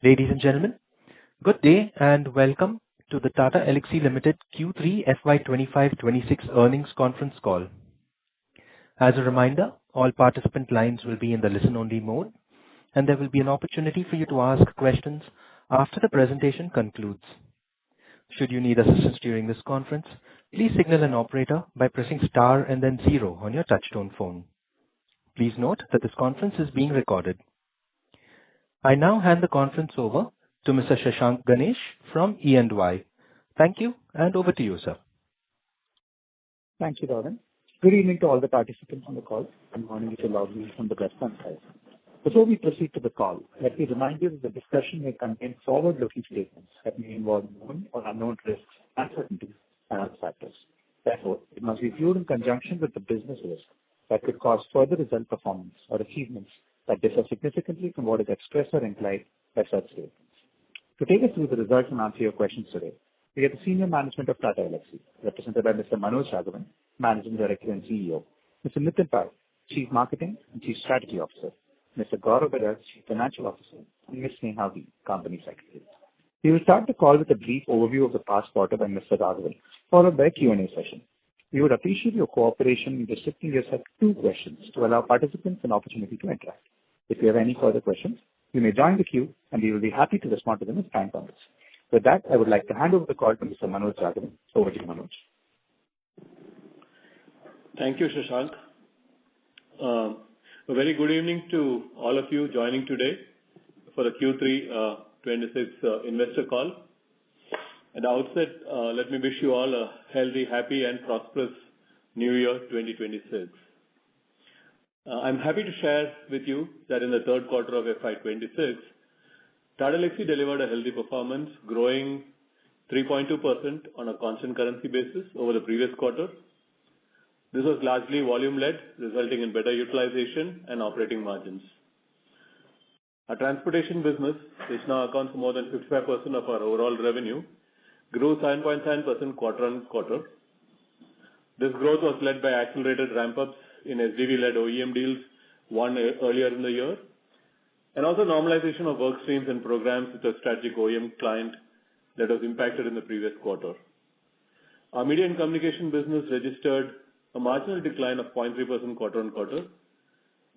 Ladies and gentlemen, good day and welcome to the Tata Elxsi Limited Q3 FY2025-26 earnings conference call. As a reminder, all participant lines will be in the listen-only mode, and there will be an opportunity for you to ask questions after the presentation concludes. Should you need assistance during this conference, please signal an operator by pressing star and then 0 on your touchtone phone. Please note that this conference is being recorded. I now hand the conference over to Mr. Shashank Ganesh from E&Y. Thank you, and over to you, sir. Thank you, Darwin. Good evening to all the participants on the call. Good morning if you're logging in from the Western side. Before we proceed to the call, let me remind you that the discussion may contain forward-looking statements that may involve known or unknown risks, uncertainties, and other factors. Therefore, it must be viewed in conjunction with the business risk that could cause further result performance or achievements that differ significantly from what is expressed or implied by such statements. To take us through the results and answer your questions today, we have the senior management of Tata Elxsi, represented by Mr. Manoj Raghavan, Managing Director and CEO, Mr. Nitin Pai, Chief Marketing and Chief Strategy Officer, Mr. Gaurav Bajaj, Chief Financial Officer, and Ms. Sneha V, Company Secretary. We will start the call with a brief overview of the past quarter by Mr. Raghavan, followed by a Q&A session. We would appreciate your cooperation in restricting yourself to 2 questions to allow participants an opportunity to interact. If you have any further questions, you may join the queue and we will be happy to respond to them as time permits. With that, I would like to hand over the call to Mr. Manoj Raghavan. Over to you, Manoj. Thank you, Shashank. A very good evening to all of you joining today for the Q3 26 investor call. At the outset, let me wish you all a healthy, happy and prosperous New Year 2026. I'm happy to share with you that in the third quarter of FY26, Tata Elxsi delivered a healthy performance, growing 3.2% on a constant currency basis over the previous quarter. This was largely volume-led, resulting in better utilization and operating margins. Our transportation business, which now accounts for more than 55% of our overall revenue, grew 7.7% quarter-on-quarter. This growth was led by accelerated ramp-ups in SDV-led OEM deals won earlier in the year, and also normalization of work streams and programs with a strategic OEM client that was impacted in the previous quarter. Our media and communication business registered a marginal decline of 0.3% quarter-on-quarter.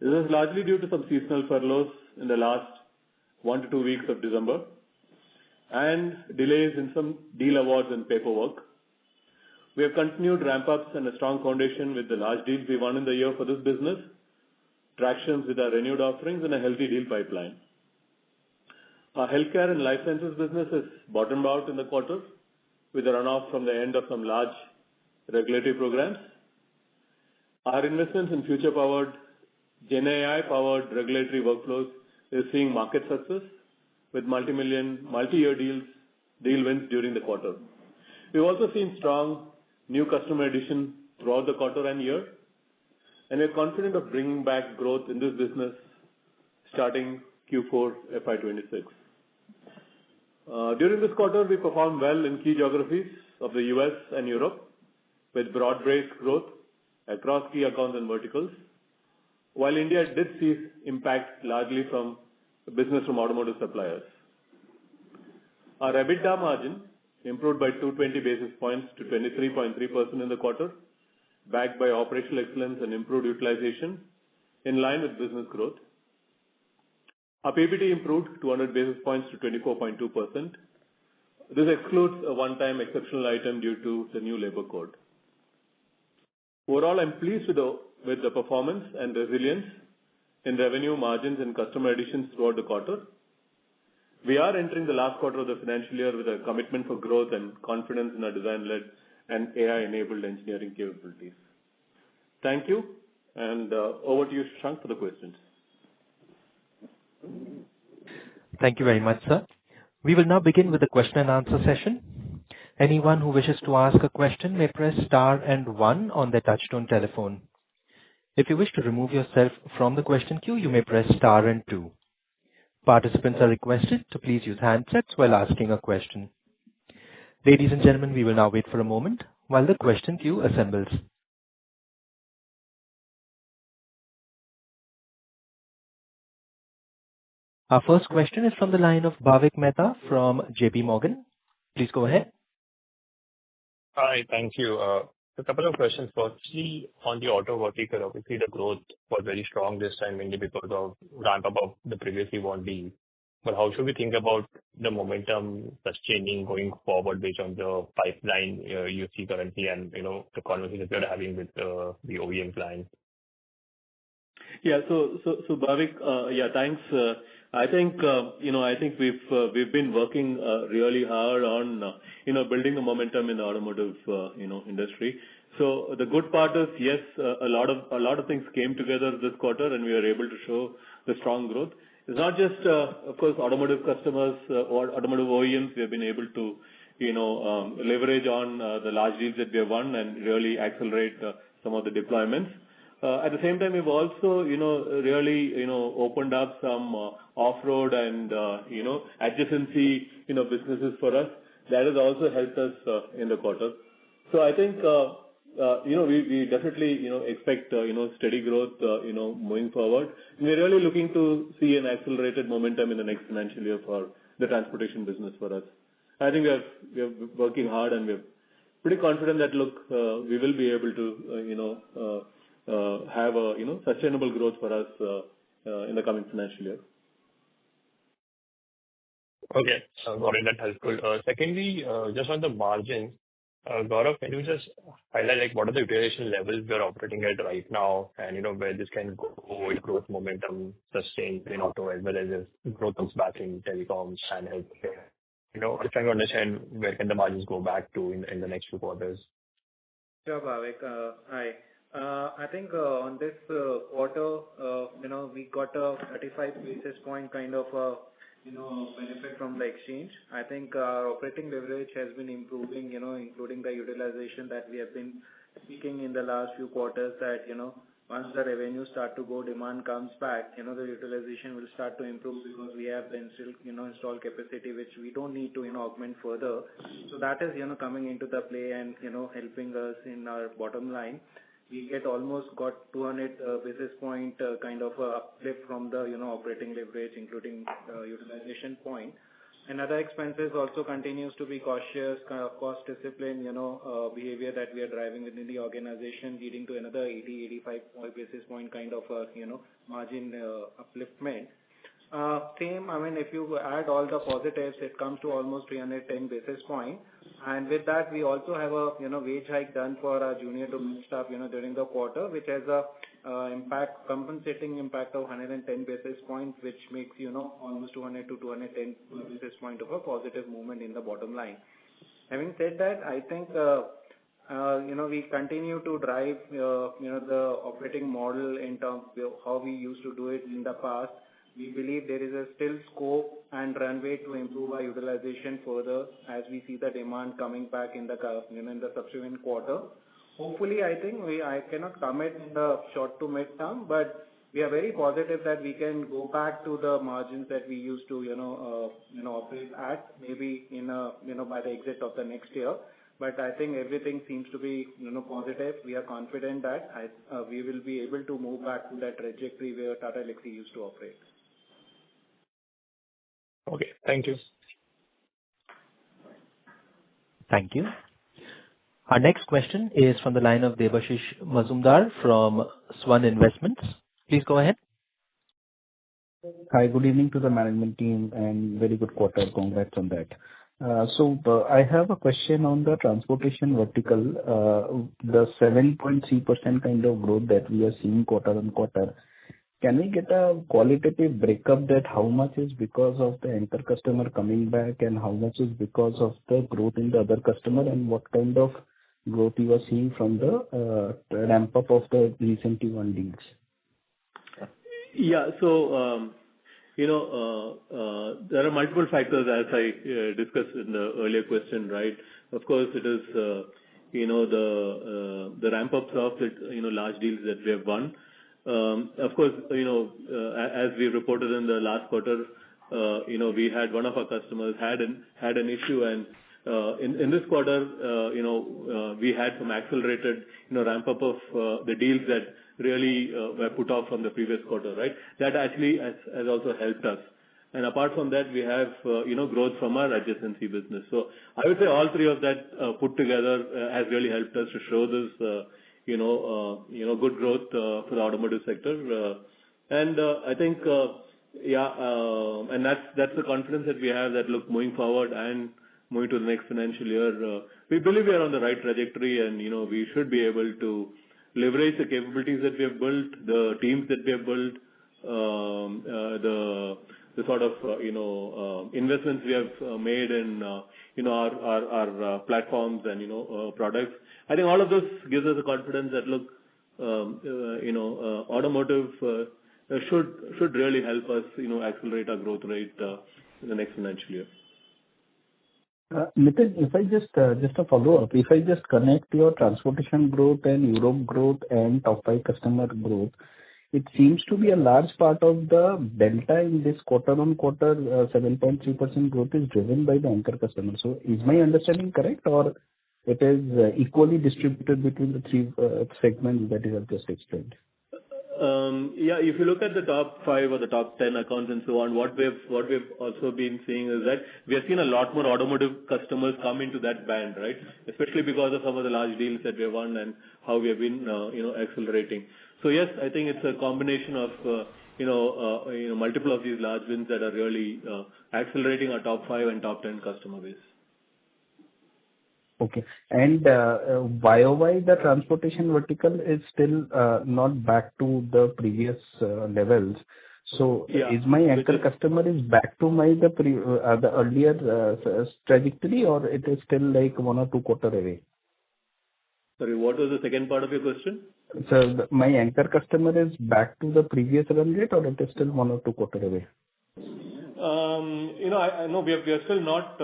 This is largely due to some seasonal furloughs in the last 1 to 2 weeks of December and delays in some deal awards and paperwork. We have continued ramp-ups and a strong foundation with the large deals we won in the year for this business, tractions with our renewed offerings, and a healthy deal pipeline. Our healthcare and life sciences business has bottomed out in the quarter with a runoff from the end of some large regulatory programs. Our investments in future-powered, GenAI-powered regulatory workflows is seeing market success with multi-year deal wins during the quarter. We've also seen strong new customer addition throughout the quarter and year, and we're confident of bringing back growth in this business starting Q4 FY26. During this quarter, we performed well in key geographies of the US and Europe with broad-based growth across key accounts and verticals, while India did see impact largely from business from automotive suppliers. Our EBITDA margin improved by 220 basis points to 23.3% in the quarter, backed by operational excellence and improved utilization in line with business growth. Our PBT improved 200 basis points to 24.2%. This excludes a one-time exceptional item due to the new labor code. Overall, I'm pleased with the performance and resilience in revenue margins and customer additions throughout the quarter. We are entering the last quarter of the financial year with a commitment for growth and confidence in our design-led and AI-enabled engineering capabilities. Thank you, and over to you, Shashank, for the questions. Thank you very much, sir. We will now begin with the question and answer session. Anyone who wishes to ask a question may press star and 1 on their touchtone telephone. If you wish to remove yourself from the question queue, you may press star and 2. Participants are requested to please use handsets while asking a question. Ladies and gentlemen, we will now wait for a moment while the question queue assembles. Our first question is from the line of Bhavik Mehta from JP Morgan. Please go ahead. Hi, thank you. A couple of questions. Firstly, on the auto vertical, obviously the growth was very strong this time, mainly because of ramp up of the previously won deal. But how should we think about the momentum sustaining going forward based on the pipeline you see currently and, the conversations you're having with the OEM clients? Yeah. So Bhavik, yeah, thanks. I think we've been working really hard on, building the momentum in the automotive, industry. So the good part is, yes, a lot of things came together this quarter, and we were able to show the strong growth. It's not just, of course, automotive customers or automotive OEMs. We have been able to, leverage on the large deals that we have won and really accelerate some of the deployments. At the same time, we've also, really, opened up some off-road and, adjacency, businesses for us. That has also helped us in the quarter. So I think, we definitely, expect, steady growth, moving forward. We're really looking to see an accelerated momentum in the next financial year for the transportation business for us. I think we are working hard, and we're pretty confident that, look, we will be able to, have a, sustainable growth for us in the coming financial year. Okay. Got it. That's helpful. Secondly, just on the margins, Gaurav, can you just highlight what are the utilization levels we're operating at right now and, where this can go with growth momentum sustained in auto as well as if growth comes back in telecoms and healthcare? I'm trying to understand where can the margins go back to in the next few quarters. Sure, Bhavik. Hi. I think on this quarter, we got a 35 basis point kind of benefit from the exchange. I think our operating leverage has been improving, including the utilization that we have been speaking in the last few quarters that, once the revenues start to go, demand comes back, the utilization will start to improve because we have the installed capacity, which we don't need to, augment further. So that is, coming into the play and, helping us in our bottom line. We almost got 200 basis point kind of uplift from the, operating leverage, including utilization point. And other expenses also continues to be cautious, cost discipline, behavior that we are driving within the organization, leading to another 80-85 basis point kind of, margin upliftment. Same, if you add all the positives, it comes to almost 310 basis points. And with that, we also have a, wage hike done for our junior to mid staff, during the quarter, which has a compensating impact of 110 basis points, which makes, almost 200 to 210 basis point of a positive movement in the bottom line. Having said that, I think, we continue to drive, the operating model in terms of how we used to do it in the past. We believe there is a still scope and runway to improve our utilization further as we see the demand coming back in the, in the subsequent quarter. Hopefully, I think I cannot commit in the short to mid term, but we are very positive that we can go back to the margins that we used to, operate at maybe by the exit of the next year. But I think everything seems to be, positive. We are confident that we will be able to move back to that trajectory where Tata Elxsi used to operate. Okay. Thank you. Thank you. Our next question is from the line of Debashish Mazumdar from Swan Investments. Please go ahead. Hi, good evening to the management team and very good quarter. Congrats on that. So I have a question on the transportation vertical, the 7.3% kind of growth that we are seeing quarter on quarter. Can we get a qualitative breakup that how much is because of the anchor customer coming back and how much is because of the growth in the other customer, and what kind of growth you are seeing from the ramp up of the recently won deals? Yeah. So, there are multiple factors as I discussed in the earlier question, right? Of course, it is, the ramp ups of the, large deals that we have won. Of course, as we reported in the last quarter, we had one of our customers had an issue, and in this quarter, we had some accelerated, ramp up of the deals that really were put off from the previous quarter, right? That actually has also helped us. And apart from that, we have, growth from our adjacency business. So I would say all three of that put together has really helped us to show this, good growth for the automotive sector. And I think, and that's the confidence that we have that look moving forward and moving to the next financial year, we believe we are on the right trajectory, and we should be able to leverage the capabilities that we have built, the teams that we have built, the sort of investments we have made in our platforms and products. I think all of this gives us the confidence that look, automotive should really help us accelerate our growth rate in the next financial year. Nitin, if I just a follow-up, if I just connect your transportation growth and Europe growth and top 5 customer growth, it seems to be a large part of the delta in this quarter-on-quarter 7.3% growth is driven by the anchor customer. So is my understanding correct, or it is equally distributed between the three segments that you have just explained? If you look at the top 5 or the top 10 accounts and so on, what we've also been seeing is that we have seen a lot more automotive customers come into that band, right? Especially because of some of the large deals that we have won and how we have been, accelerating. So yes, I think it's a combination of, multiple of these large wins that are really accelerating our top 5 and top 10 customer base. Okay. And YOY, the transportation vertical is still not back to the previous levels. So is my anchor customer is back to the earlier trajectory, or it is still like 1 or 2 quarter away? Sorry, what was the second part of your question? So my anchor customer is back to the previous run rate, or it is still 1 or 2 quarter away? I know we are still not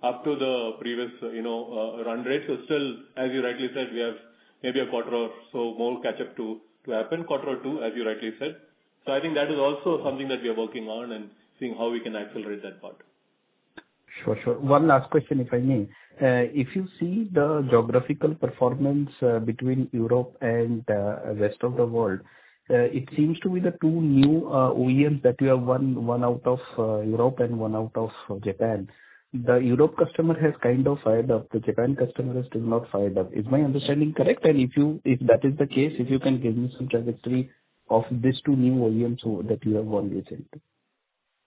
up to the previous run rate. So still, as you rightly said, we have maybe a quarter or so more catch up to happen, quarter or two, as you rightly said. So I think that is also something that we are working on and seeing how we can accelerate that part. Sure. One last question, if I may. If you see the geographical performance between Europe and rest of the world, it seems to be the 2 new OEMs that you have one out of Europe and one out of Japan. The Europe customer has kind of fired up. The Japan customer is still not fired up. Is my understanding correct? And if that is the case, if you can give me some trajectory of these 2 new OEMs that you have won recently.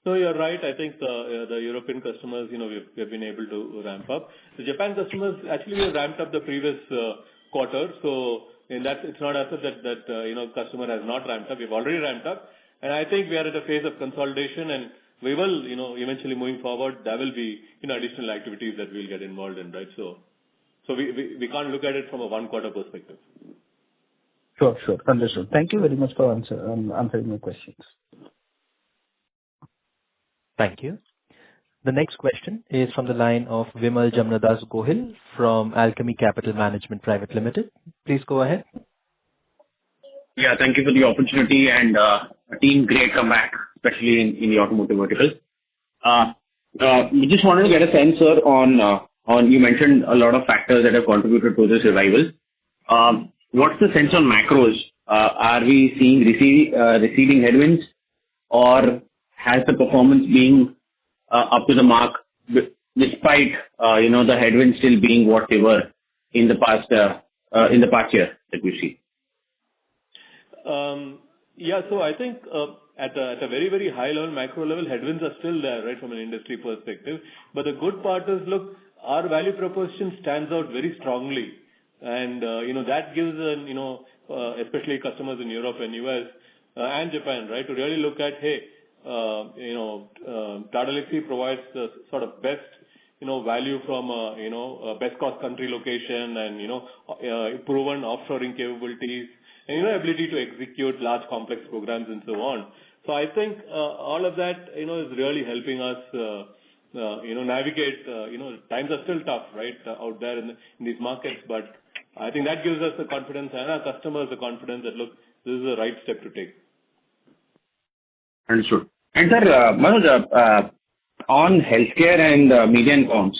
So you're right. I think the European customers, we've been able to ramp up. The Japan customers, actually, we have ramped up the previous quarter. So in that, it's not as if that customer has not ramped up. We've already ramped up. And I think we are at a phase of consolidation, and we will, eventually moving forward, there will be, additional activities that we'll get involved in, right? So we can't look at it from a 1 quarter perspective. Sure. Understood. Thank you very much for answering my questions. Thank you. The next question is from the line of Vimal Jamnadas Gohil from Alchemy Capital Management Private Limited. Please go ahead. Yeah, thank you for the opportunity, and team, great comeback, especially in the automotive vertical. We just wanted to get a sense, sir, on you mentioned a lot of factors that have contributed to this revival. What's the sense on macros? Are we seeing receding headwinds, or has the performance been up to the mark despite the headwinds still being what they were in the past year that we see? So I think at a very, very high level, macro level, headwinds are still there, right, from an industry perspective. But the good part is, look, our value proposition stands out very strongly. And, that gives, especially customers in Europe and US and Japan, right, to really look at, hey, Tata Elxsi provides the sort of best, value from a best cost country location and, proven offshoring capabilities and, ability to execute large complex programs and so on. So I think all of that, is really helping us, navigate, times are still tough, right, out there in these markets. But I think that gives us the confidence and our customers the confidence that, look, this is the right step to take. Understood. And sir, Manoj, on healthcare and media and comms,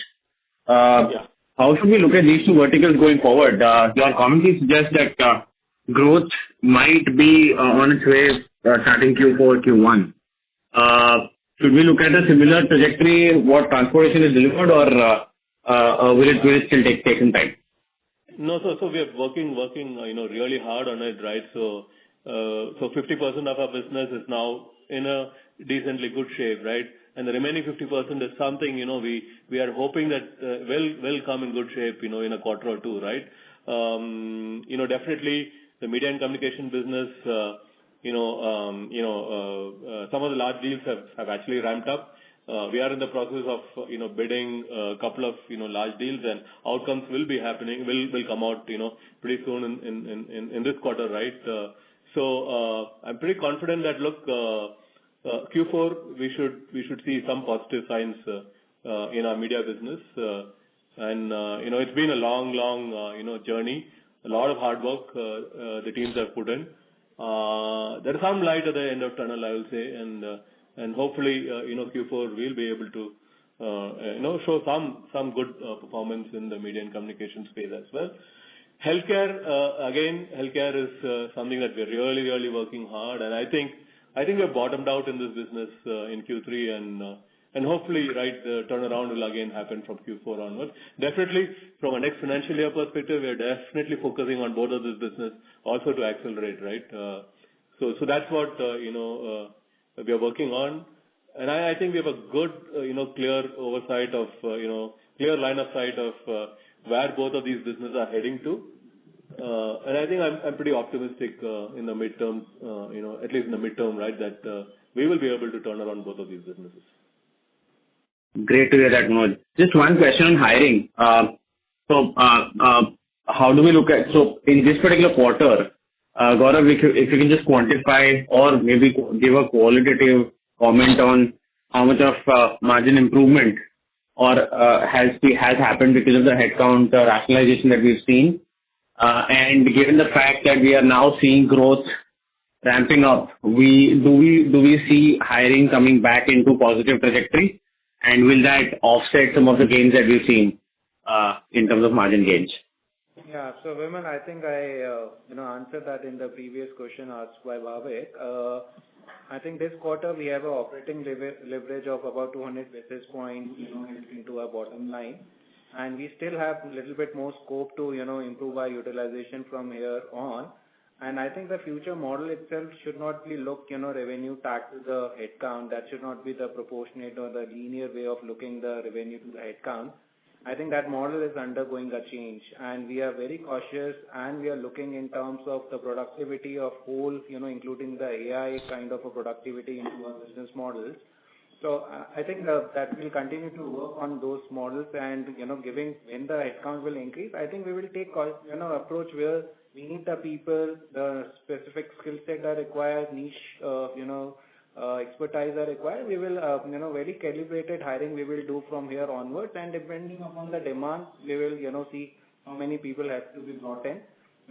how should we look at these 2 verticals going forward? Your commentary suggests that growth might be on its way starting Q4, Q1. should we look at a similar trajectory what transportation is delivered, or will it still take some time? No, so we are working, really hard on it, right? So 50% of our business is now in a decently good shape, right? And the remaining 50% is something, we are hoping that will come in good shape, in a quarter or two, right? Definitely the media and communication business, some of the large deals have actually ramped up. We are in the process of, bidding a couple of, large deals, and outcomes will be happening, will come out, pretty soon in this quarter, right? So I'm pretty confident that, look, Q4, we should see some positive signs in our media business. And it's been a long, journey, a lot of hard work the teams have put in. There is some light at the end of tunnel, I will say, and hopefully, Q4 we'll be able to, show some good performance in the media and communication space as well. Healthcare, again, healthcare is something that we're really working hard, and I think we're bottomed out in this business in Q3, and hopefully, right, the turnaround will again happen from Q4 onwards. Definitely, from a next financial year perspective, we are definitely focusing on both of this business also to accelerate, right? So that's what we are working on, and I think we have a good, clear oversight of, clear line of sight of where both of these businesses are heading to. And I think I'm pretty optimistic in the midterm, at least in the midterm, right, that we will be able to turn around both of these businesses. Great to hear that, Manoj. Just one question on hiring. So how do we look at, so in this particular quarter, Gaurav, if you can just quantify or maybe give a qualitative comment on how much of margin improvement or has happened because of the headcount rationalization that we've seen. And given the fact that we are now seeing growth ramping up, do we see hiring coming back into positive trajectory, and will that offset some of the gains that we've seen in terms of margin gains? Yeah. So, Vimal, I think I answered that in the previous question asked by Bhavik. I think this quarter we have an operating leverage of about 200 basis points, into our bottom line. And we still have a little bit more scope to, improve our utilization from here on. And I think the future model itself should not be revenue tagged to the headcount. That should not be the proportionate or the linear way of looking the revenue to the headcount. I think that model is undergoing a change, and we are very cautious, and we are looking in terms of the productivity of whole, including the AI kind of a productivity into our business models. So I think that we'll continue to work on those models, and giving when the headcount will increase, I think we will take approach where we need the people, the specific skill set are required, niche expertise are required. We will very calibrated hiring we will do from here onwards, and depending upon the demand, we will see how many people have to be brought in.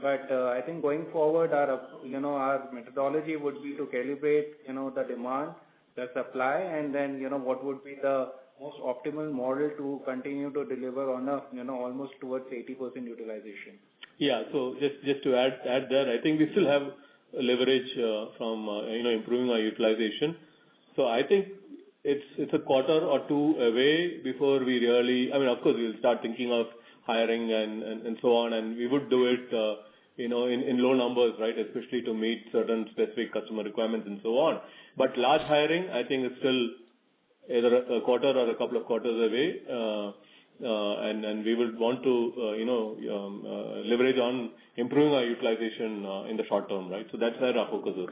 But I think going forward, our methodology would be to calibrate the demand, the supply, and then what would be the most optimal model to continue to deliver on a almost towards 80% utilization. Yeah. So just to add there, I think we still have leverage from improving our utilization. So I think it's a quarter or two away before we really, I mean, of course, we'll start thinking of hiring and so on, and we would do it in low numbers, right, especially to meet certain specific customer requirements and so on. But large hiring, I think, is still either a quarter or a couple of quarters away, and we will want to leverage on improving our utilization in the short term, right? So that's where our focus is.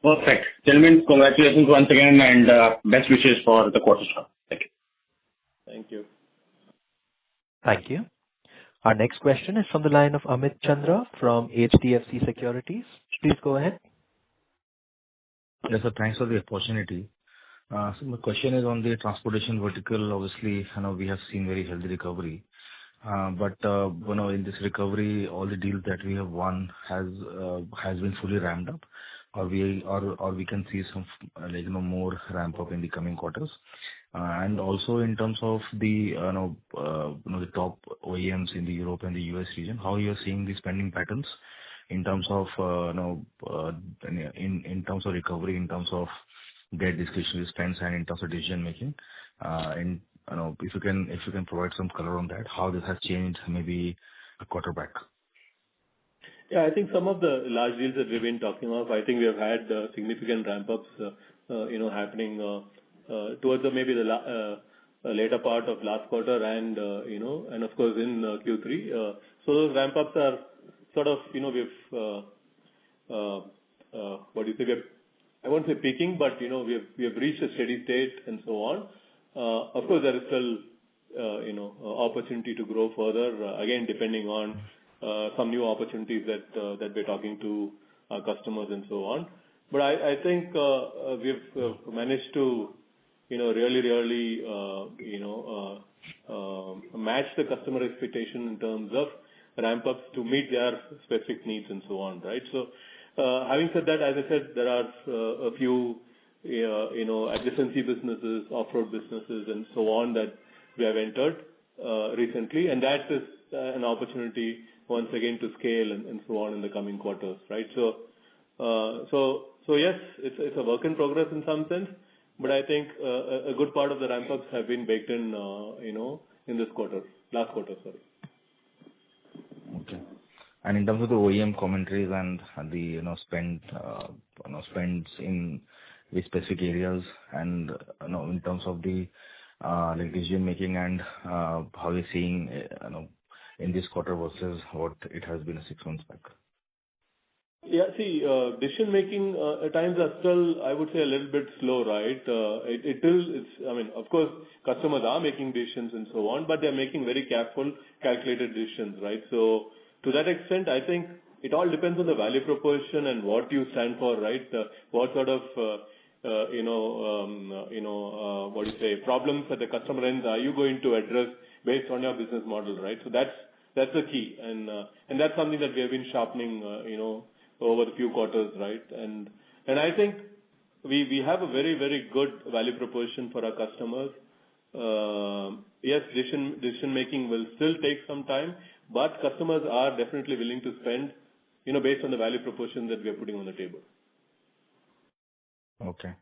Perfect. Gentlemen, congratulations once again, and best wishes for the quarter. Thank you. Thank you. Thank you. Our next question is from the line of Amit Chandra from HDFC Securities. Please go ahead. Yes, sir. Thanks for the opportunity. So my question is on the transportation vertical. Obviously, we have seen very healthy recovery. But in this recovery, all the deals that we have won has been fully ramped up, or we can see some more ramp up in the coming quarters. And also in terms of the the top OEMs in the Europe and the US region, how you are seeing the spending patterns, in terms of, in terms of recovery, in terms of their discretionary spends and in terms of decision making? And, if you can provide some color on that, how this has changed maybe a quarter back. Yeah, I think some of the large deals that we've been talking of, I think we have had significant ramp-ups, happening towards maybe the later part of last quarter and, and of course in Q3. So those ramp-ups are sort of, what do you say? I won't say peaking, but, we have reached a steady state and so on. Of course, there is still, opportunity to grow further, again, depending on some new opportunities that we're talking to our customers and so on. But I think we've managed to, really, match the customer expectation in terms of ramp-ups to meet their specific needs and so on, right? So, having said that, as I said, there are a few, adjacency businesses, off-road businesses, and so on that we have entered recently, and that is an opportunity once again to scale and so on in the coming quarters, right? So yes, it's a work in progress in some sense, but I think a good part of the ramp-ups have been baked in, in this quarter, last quarter, sorry. Okay. And in terms of the OEM commentaries and the spends in the specific areas and in terms of the like decision making and how you're seeing in this quarter versus what it has been 6 months back. Yeah, see, decision making at times are still, I would say, a little bit slow, right? I mean, of course, customers are making decisions and so on, but they're making very careful, calculated decisions, right? So to that extent, I think it all depends on the value proposition and what you stand for, right? What sort of, what do you say, problems at the customer end are you going to address based on your business model, right? So that's the key, and that's something that we have been sharpening, over a few quarters, right? And I think we have a very, very good value proposition for our customers. Yes, decision making will still take some time, but customers are definitely willing to spend, based on the value proposition that we are putting on the table. Okay.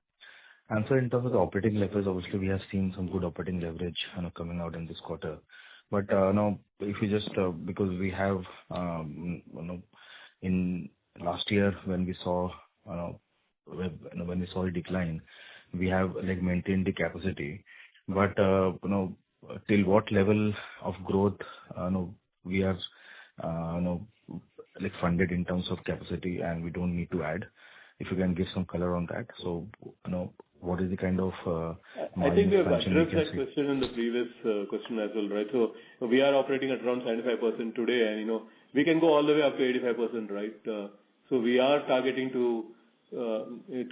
And so in terms of the operating leverage, obviously we have seen some good operating leverage coming out in this quarter. But now, if you just because we have in last year when we saw a decline, we have like maintained the capacity. But till what level of growth we are like funded in terms of capacity, and we don't need to add. If you can give some color on that. So what is the kind of I think we have addressed that question in the previous question as well, right? So we are operating at around 75% today, and we can go all the way up to 85%, right? So we are targeting to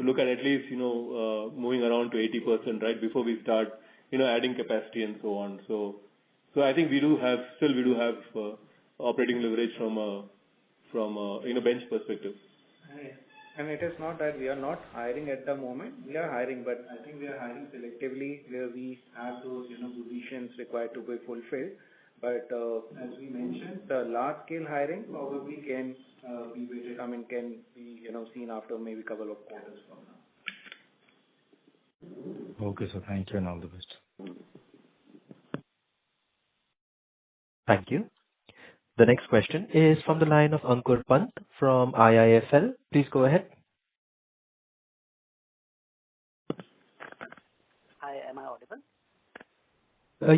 look at least moving around to 80%, right, before we start adding capacity and so on. So I think we do have operating leverage from a bench perspective. And it is not that we are not hiring at the moment. We are hiring, but I think we are hiring selectively where we have those positions required to be fulfilled. But as we mentioned, the large scale hiring probably can be waited. I mean, can be seen after maybe a couple of quarters from now. Okay, so thank you and all the best. Thank you. The next question is from the line of Ankur Pant from IIFL. Please go ahead. Hi, am I audible?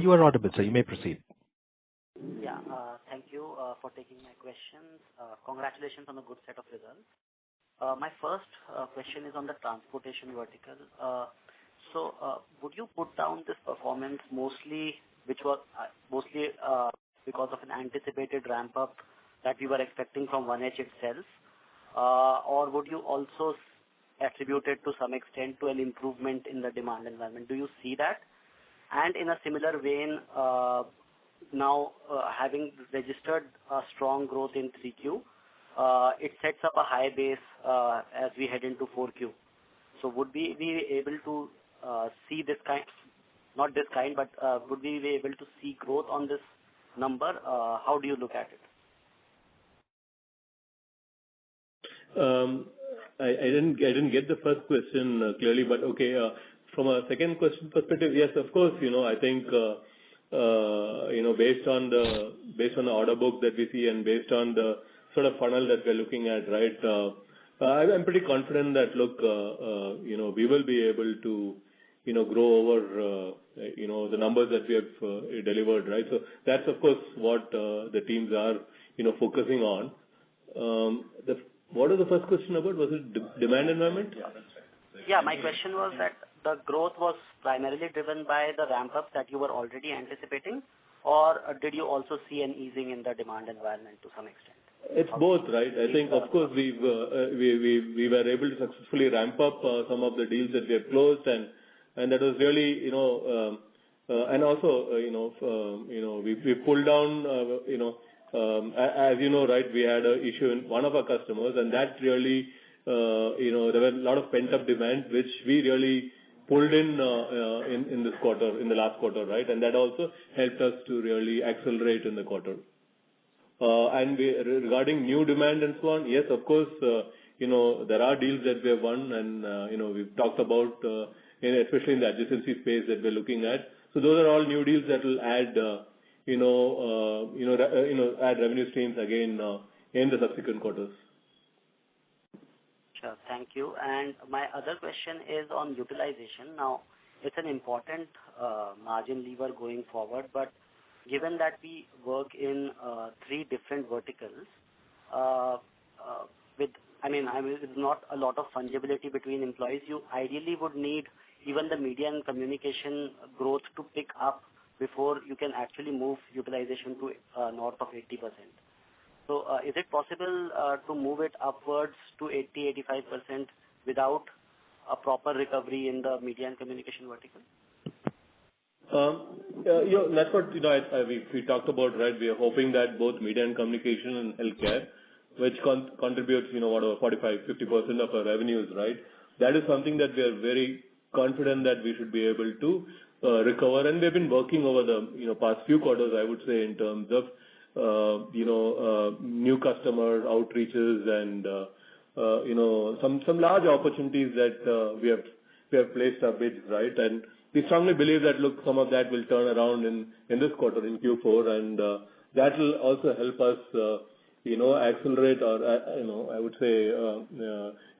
You are audible, sir. You may proceed. Yeah, thank you for taking my questions. Congratulations on a good set of results. My first question is on the transportation vertical. So, would you put down this performance mostly because of an anticipated ramp up that we were expecting from 1H itself, or would you also attribute it to some extent to an improvement in the demand environment? Do you see that? And in a similar vein, now having registered a strong growth in 3Q, it sets up a high base as we head into 4Q. So would we be able to see this kind, not this kind, but would we be able to see growth on this number? How do you look at it? I didn't get the first question clearly, but okay. From a second question perspective, yes, of course, I think, based on the order book that we see and based on the sort of funnel that we're looking at, right, I'm pretty confident that, look, we will be able to, grow over, the numbers that we have delivered, right? So that's, of course, what the teams are, focusing on. What was the first question about? Was it demand environment? Yeah, my question was that the growth was primarily driven by the ramp-ups that you were already anticipating, or did you also see an easing in the demand environment to some extent? It's both, right? I think, of course, we were able to successfully ramp up some of the deals that we have closed, and that was really, and also, we pulled down, as you know, right, we had an issue in one of our customers, and that really, there were a lot of pent-up demand, which we really pulled in this quarter, in the last quarter, right? And that also helped us to really accelerate in the quarter. And regarding new demand and so on, yes, of course, there are deals that we have won, and we've talked about, especially in the adjacency space that we're looking at. So those are all new deals that will add, add revenue streams again in the subsequent quarters. Sure, thank you. And my other question is on utilization. Now, it's an important margin lever going forward, but given that we work in three different verticals, with not a lot of fungibility between employees, you ideally would need even the media and communication growth to pick up before you can actually move utilization to north of 80%. So is it possible to move it upwards to 80-85% without a proper recovery in the media and communication vertical? That's what we talked about, right? We are hoping that both media and communication and healthcare, which contributes, whatever, 45-50% of our revenues, right? That is something that we are very confident that we should be able to recover, and we've been working over the past few quarters, I would say, in terms of new customer outreaches and some large opportunities that we have placed our bids, right? And we strongly believe that, look, some of that will turn around in this quarter, in Q4, and that will also help us, accelerate or, I would say,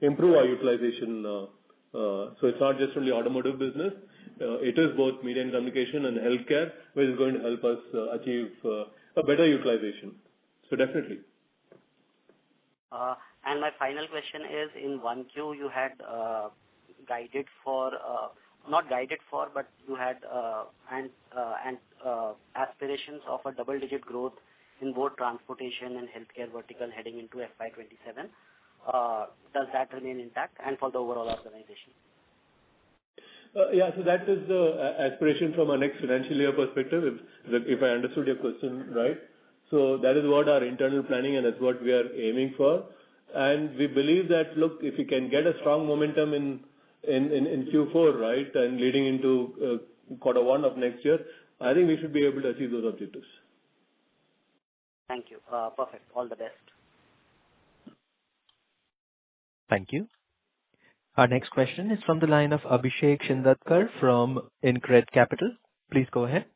improve our utilization. So it's not just only automotive business. It is both media and communication and healthcare, which is going to help us achieve a better utilization. So definitely. And my final question is, in 1Q, you had guided for, not guided for, but you had aspirations of a double-digit growth in both transportation and healthcare vertical heading into FY27. Does that remain intact and for the overall organization? Yeah, so that is the aspiration from our next financial year perspective, if I understood your question right. So that is what our internal planning, and that's what we are aiming for. And we believe that, look, if we can get a strong momentum in Q4, right, and leading into quarter one of next year, I think we should be able to achieve those objectives. Thank you. Perfect. All the best. Thank you. Our next question is from the line of Abhishek Shindatkar from InCred Capital. Please go ahead.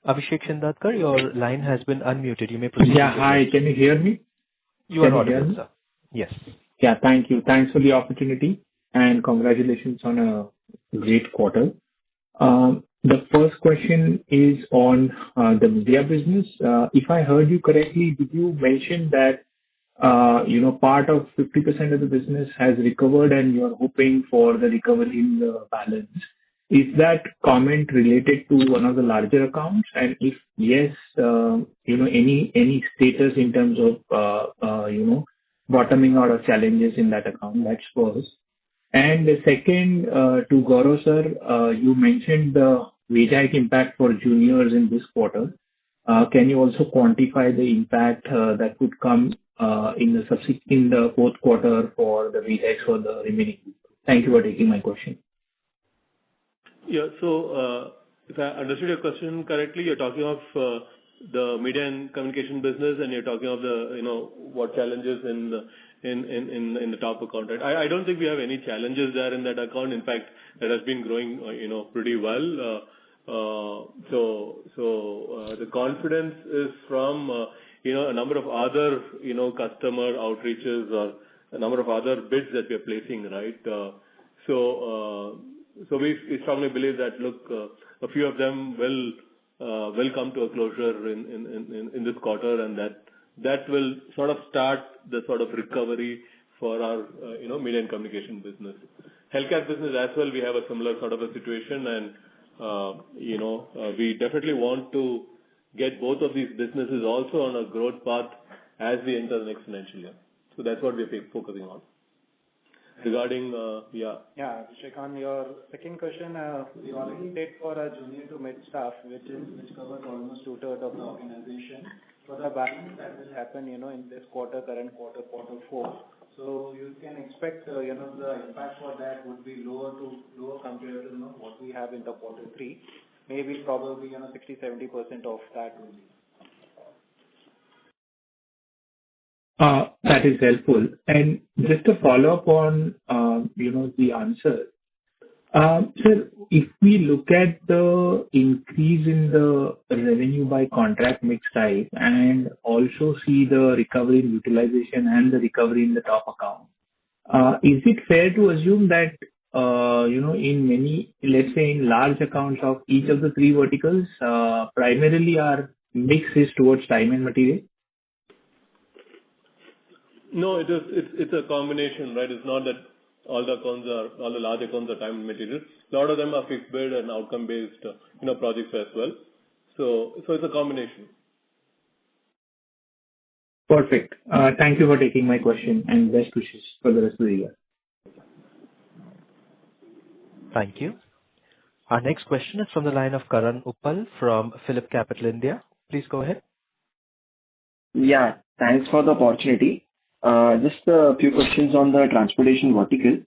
Abhishek Shindatkar, your line has been unmuted. You may proceed. Yeah, hi. Can you hear me? You are audible, sir. Yes. Yeah, thank you. Thanks for the opportunity and congratulations on a great quarter. The first question is on the media business. If I heard you correctly, did you mention that part of 50% of the business has recovered and you are hoping for the recovery in the balance? Is that comment related to one of the larger accounts? And if yes, any status in terms of bottoming out of challenges in that account? That's first. And the second, to Gaurav sir, you mentioned the wage hike impact for juniors in this quarter. Can you also quantify the impact that could come in the fourth quarter for the wage hikes for the remaining people? Thank you for taking my question. Yeah, so if I understood your question correctly, you're talking of the media and communication business, and you're talking of the, what challenges in the top account, right? I don't think we have any challenges there in that account. In fact, that has been growing, pretty well. The confidence is from, a number of other, customer outreaches or a number of other bids that we are placing, right? We strongly believe that, look, a few of them will come to a closure in this quarter, and that will sort of start the sort of recovery for our, media and communication business. Healthcare business as well, we have a similar sort of a situation, and, we definitely want to get both of these businesses also on a growth path as we enter the next financial year. So that's what we're focusing on. Regarding, Yeah, Abhishek, on your second question, we already did for a junior to mid staff, which covers almost 2/3 of the organization. For the balance that will happen, in this quarter, current quarter, quarter four. So you can expect, the impact for that would be lower compared to, what we have in the quarter three. Maybe probably, 60-70% of that will be. That is helpful. And just to follow up on, the answer. Sir, if we look at the increase in the revenue by contract mix type and also see the recovery in utilization and the recovery in the top account, is it fair to assume that, in many, let's say in large accounts of each of the three verticals, primarily our mix is towards time and material? No, it's a combination, right? It's not that all the large accounts are time and material. A lot of them are fixed bid and outcome based, projects as well. So it's a combination. Perfect. Thank you for taking my question, and best wishes for the rest of the year. Thank you. Our next question is from the line of Karan Uppal from Phillip Capital India. Please go ahead. Yeah, thanks for the opportunity. Just a few questions on the transportation vertical.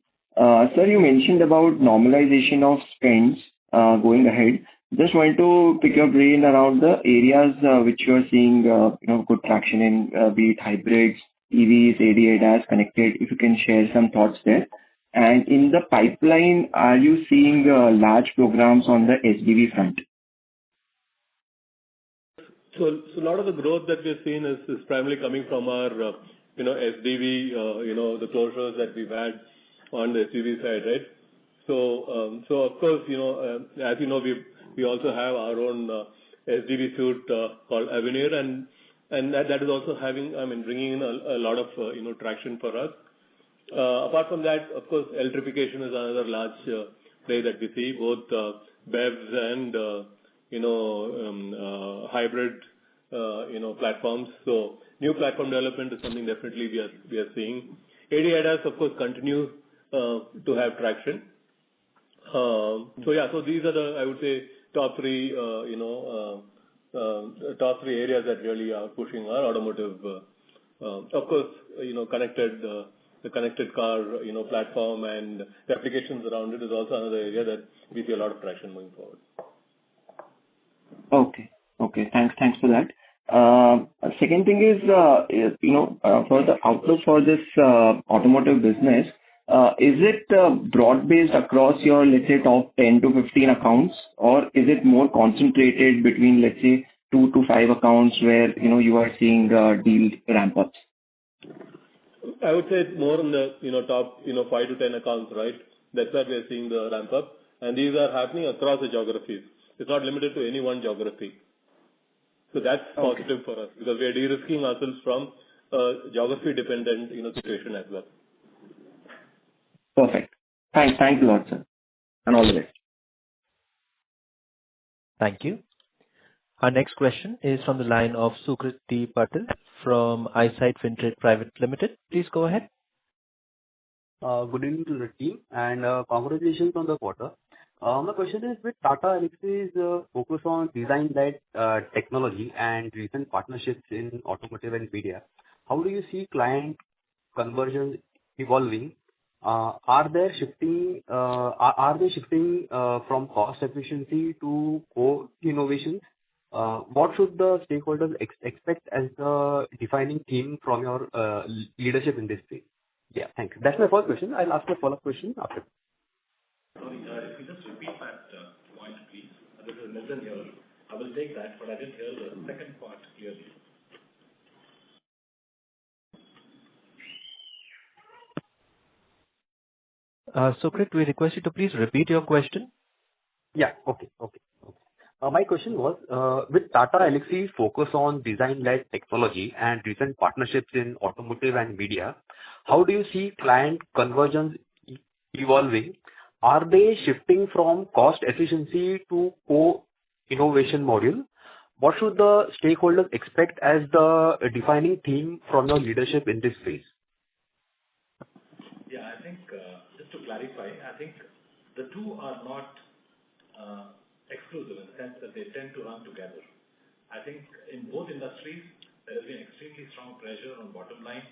Sir, you mentioned about normalization of spends going ahead. Just wanted to pick your brain around the areas which you are seeing good traction in, be it hybrids, EVs, ADAS, connected. If you can share some thoughts there. And in the pipeline, are you seeing large programs on the SDV front? So a lot of the growth that we're seeing is primarily coming from our SDV, the closures that we've had on the SDV side, right? So of course, as you know, we also have our own SDV suite called Avenir, and that is also bringing in a lot of traction for us. Apart from that, of course, electrification is another large play that we see, both BEVs and hybrid platforms. So new platform development is something definitely we are seeing. ADAS, of course, continues to have traction. So these are the, I would say, top three areas that really are pushing our automotive. Of course, the connected car, platform and the applications around it is also another area that we see a lot of traction moving forward. Okay. Thanks for that. Second thing is, for the outlook for this automotive business, is it broad-based across your, let's say, top 10 to 15 accounts, or is it more concentrated between, let's say, 2 to 5 accounts where, you are seeing deal ramp-ups? I would say it's more in the, top, 5 to 10 accounts, right? That's where we are seeing the ramp-up, and these are happening across the geographies. It's not limited to any one geography. So that's positive for us because we are de-risking ourselves from geography-dependent, situation as well. Perfect. Thanks a lot, sir, and all the best. Thank you. Our next question is from the line of Sukriti Patil from Eyesight Fintrade Private Limited. Please go ahead. Good evening to the team, and congratulations on the quarter. My question is, with Tata Elxsi's focus on design-led technology and recent partnerships in automotive and media, how do you see client conversion evolving Are they shifting from cost efficiency to co-innovation? What should the stakeholders expect as the defining theme from your leadership in this space? Yeah, thanks. That's my first question. I'll ask a follow-up question after. Sorry, if you just repeat that point, please. This is Nitin here. I will take that, but I didn't hear the second part clearly. Sukrit, we request you to please repeat your question. Yeah. Okay. My question was, with Tata Elxsi's focus on design-led technology and recent partnerships in automotive and media, how do you see client convergence evolving? Are they shifting from cost efficiency to co-innovation module? What should the stakeholders expect as the defining theme from your leadership in this phase? Yeah, I think just to clarify, I think the two are not exclusive in the sense that they tend to run together. I think in both industries, there has been extremely strong pressure on bottom line,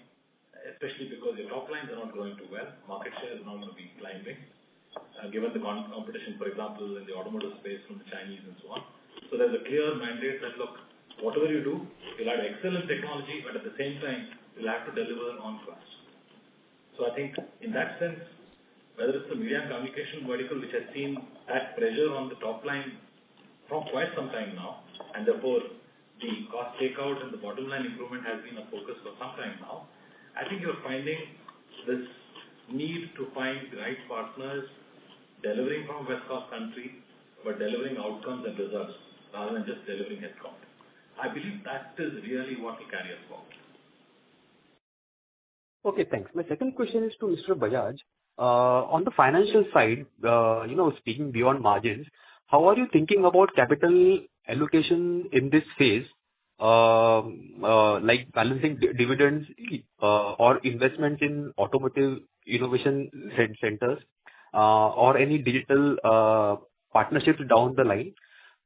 especially because your top lines are not growing too well. Market share is not going to be climbing, given the competition, for example, in the automotive space from the Chinese and so on. So there's a clear mandate that, look, whatever you do, you'll have excellent technology, but at the same time, you'll have to deliver on cost. So I think in that sense, whether it's the media and communication vertical, which has seen that pressure on the top line from quite some time now, and therefore the cost takeout and the bottom line improvement has been a focus for some time now, I think you're finding this need to find the right partners delivering from West Coast country, but delivering outcomes and results rather than just delivering headcount. I believe that is really what will carry us forward. Okay, thanks. My second question is to Mr. Bajaj. On the financial side, speaking beyond margins, how are you thinking about capital allocation in this phase, like balancing dividends or investment in automotive innovation centers or any digital partnerships down the line?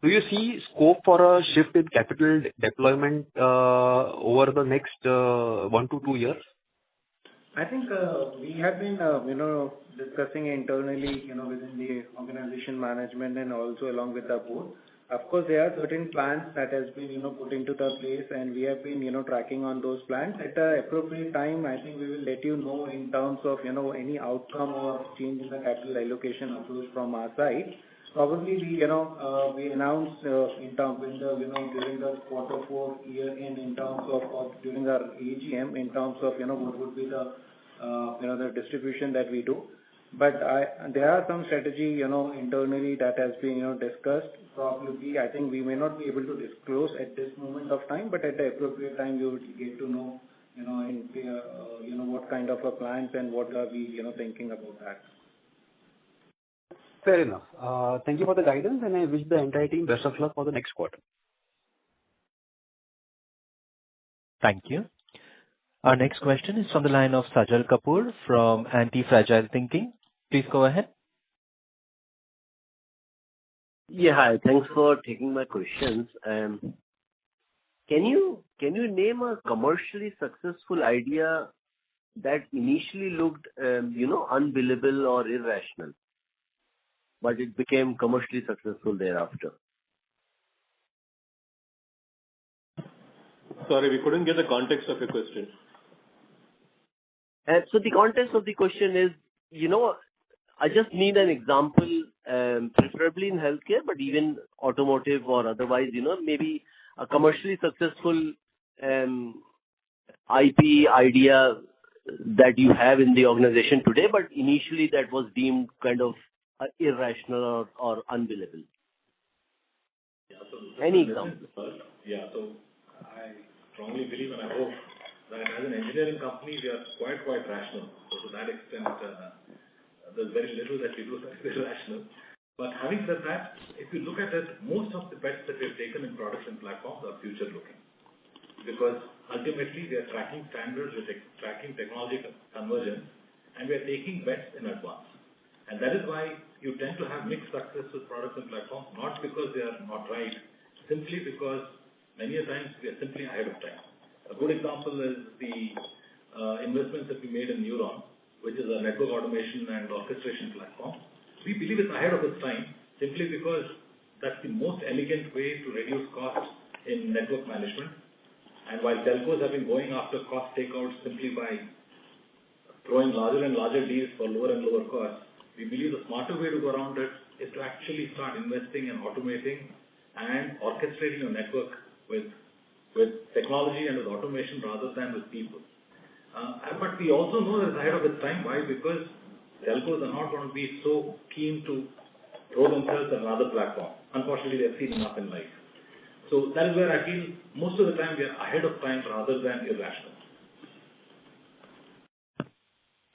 Do you see scope for a shift in capital deployment over the next 1 to 2 years? I think we have been, discussing internally, within the organization management and also along with the board. Of course, there are certain plans that has been, put into the place, and we have been, tracking on those plans. At the appropriate time, I think we will let you know in terms of, any outcome or change in the capital allocation approach from our side. Probably we announced in terms during the quarter 4 year end in terms of during our AGM in terms of what would be the the distribution that we do. But there are some strategy internally that has been discussed. Probably I think we may not be able to disclose at this moment of time, but at the appropriate time you would get to know what kind of a plans and what are we thinking about that. Fair enough. Thank you for the guidance, and I wish the entire team best of luck for the next quarter. Thank you. Our next question is from the line of Sajal Kapoor from Anti-Fragile Thinking. Please go ahead. Yeah, hi. Thanks for taking my questions. Can you name a commercially successful idea that initially looked, unbelievable or irrational, but it became commercially successful thereafter? Sorry, we couldn't get the context of your question. So the context of the question is, I just need an example, preferably in healthcare, but even automotive or otherwise, maybe a commercially successful IP idea that you have in the organization today, but initially that was deemed kind of irrational or unbelievable. Yeah, so any example? Yeah, so I strongly believe and I hope that as an engineering company, we are quite rational. So to that extent, there's very little that we do that is irrational. But having said that, if you look at it, most of the bets that we've taken in products and platforms are future-looking. Because ultimately, we are tracking standards, we're tracking technology convergence, and we are taking bets in advance. And that is why you tend to have mixed success with products and platforms, not because they are not right, simply because many a times we are simply ahead of time. A good example is the investments that we made in Neuron, which is a network automation and orchestration platform. We believe it's ahead of its time simply because that's the most elegant way to reduce costs in network management. And while telcos have been going after cost takeouts simply by throwing larger and larger deals for lower and lower costs, we believe the smarter way to go around it is to actually start investing and automating and orchestrating your network with technology and with automation rather than with people. But we also know that it's ahead of its time. Why? Because telcos are not going to be so keen to throw themselves at another platform. Unfortunately, they've seen enough in life. So that is where I feel most of the time we are ahead of time rather than irrational.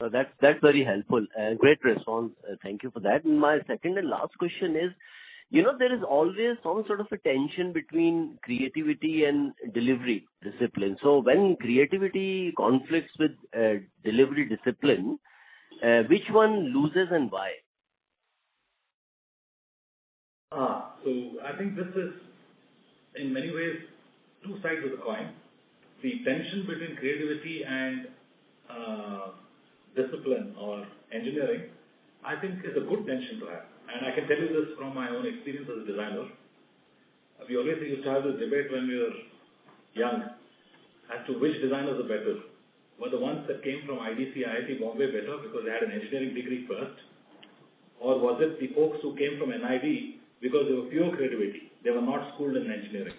So that's very helpful. Great response. Thank you for that. And my second and last question is, there is always some sort of a tension between creativity and delivery discipline. So when creativity conflicts with delivery discipline, which one loses and why? So I think this is, in many ways, two sides of the coin. The tension between creativity and discipline or engineering, I think is a good tension to have. And I can tell you this from my own experience as a designer. We always used to have this debate when we were young as to which designers are better. Were the ones that came from IDC, IIT Bombay better because they had an engineering degree first? Or was it the folks who came from NID because they were pure creativity? They were not schooled in engineering.